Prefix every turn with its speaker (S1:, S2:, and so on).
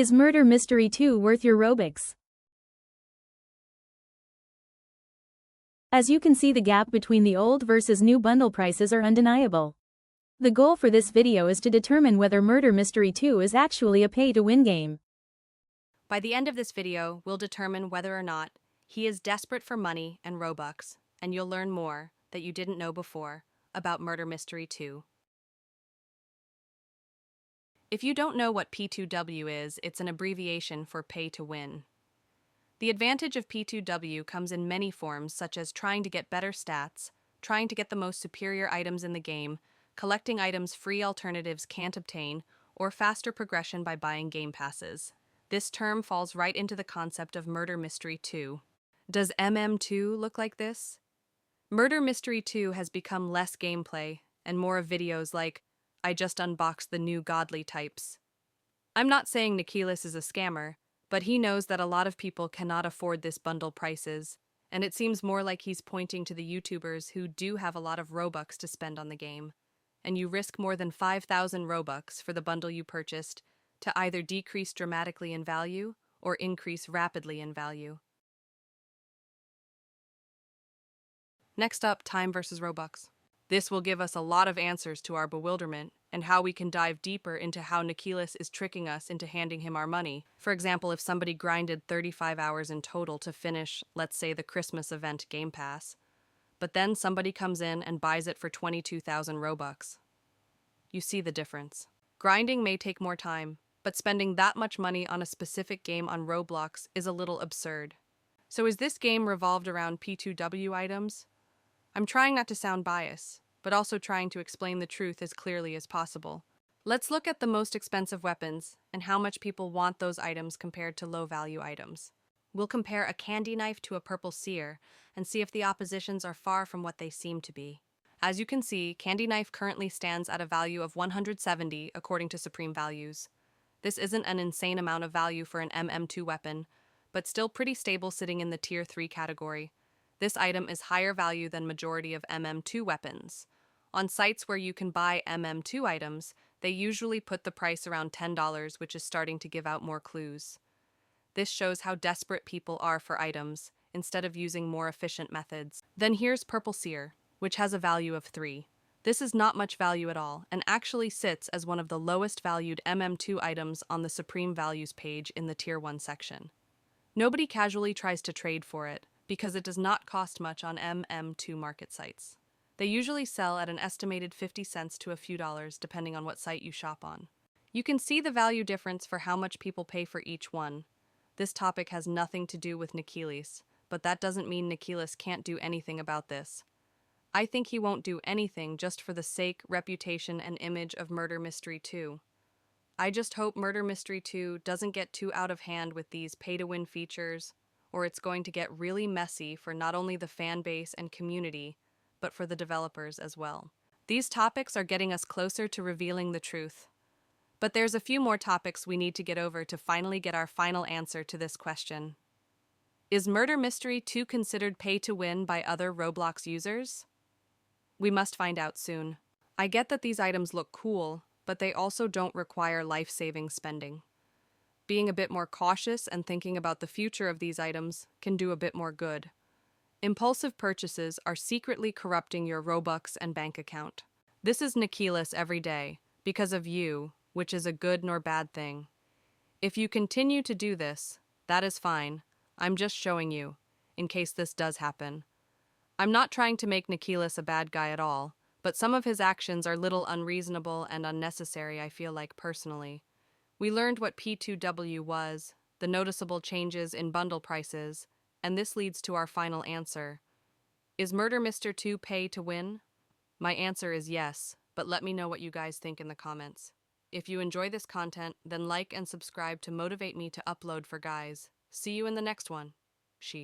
S1: Is Murder Mystery 2 worth your Robux? As you can see, the gap between the old versus new bundle prices are undeniable. The goal for this video is to determine whether Murder Mystery 2 is actually a pay-to-win game.
S2: By the end of this video, we'll determine whether or not he is desperate for money and Robux, and you'll learn more that you didn't know before about Murder Mystery 2. If you don't know what P2W is, it's an abbreviation for pay to win. The advantage of P2W comes in many forms, such as trying to get better stats, trying to get the most superior items in the game, collecting items free alternatives can't obtain, or faster progression by buying game passes. This term falls right into the concept of Murder Mystery 2. Does MM2 look like this? Murder Mystery 2 has become less gameplay and more of videos like, I just unboxed the new godly types. I'm not saying Nikilis is a scammer, but he knows that a lot of people cannot afford this bundle prices, and it seems more like he's pointing to the YouTubers who do have a lot of Robux to spend on the game, and you risk more than 5,000 Robux for the bundle you purchased to either decrease dramatically in value or increase rapidly in value. Next up, time versus Robux. This will give us a lot of answers to our bewilderment and how we can dive deeper into how Nikilis is tricking us into handing him our money. For example, if somebody grinded 35 hours in total to finish, let's say, the Christmas event Game Pass, but then somebody comes in and buys it for 22,000 Robux. You see the difference. Grinding may take more time, but spending that much money on a specific game on Roblox is a little absurd. So is this game revolved around P2W items? I'm trying not to sound biased, but also trying to explain the truth as clearly as possible. Let's look at the most expensive weapons and how much people want those items compared to low-value items. We'll compare a candy knife to a purple seer and see if the oppositions are far from what they seem to be. As you can see, candy knife currently stands at a value of 170 according to Supreme Values. This isn't an insane amount of value for an MM2 weapon, but still pretty stable, sitting in the Tier 3 category. This item is higher value than majority of MM2 weapons. On sites where you can buy MM2 items, they usually put the price around $10, which is starting to give out more clues. This shows how desperate people are for items, instead of using more efficient methods. Then here's Purple Seer, which has a value of 3. This is not much value at all, and actually sits as one of the lowest valued MM2 items on the Supreme Values page in the Tier 1 section. Nobody casually tries to trade for it, because it does not cost much on MM2 market sites. They usually sell at an estimated 50 cents to a few dollars, depending on what site you shop on. You can see the value difference for how much people pay for each one. This topic has nothing to do with Nikilis, but that doesn't mean Nikilis can't do anything about this. I think he won't do anything just for the sake, reputation, and image of Murder Mystery 2. I just hope Murder Mystery 2 doesn't get too out of hand with these pay-to-win features, or it's going to get really messy for not only the fan base and community, but for the developers as well. These topics are getting us closer to revealing the truth. But there's a few more topics we need to get over to finally get our final answer to this question. Is Murder Mystery 2 considered pay-to-win by other Roblox users? We must find out soon. I get that these items look cool, but they also don't require life-saving spending. Being a bit more cautious and thinking about the future of these items can do a bit more good. Impulsive purchases are secretly corrupting your Robux and bank account. This is Nikilis every day, because of you, which is a good nor bad thing. If you continue to do this, that is fine. I'm just showing you, in case this does happen. I'm not trying to make Nikilis a bad guy at all, but some of his actions are little unreasonable and unnecessary, I feel like, personally. We learned what P2W was, the noticeable changes in bundle prices, and this leads to our final answer. Is Murder Mystery 2 pay to win? My answer is yes, but let me know what you guys think in the comments. If you enjoy this content, then like and subscribe to motivate me to upload for guys. See you in the next one.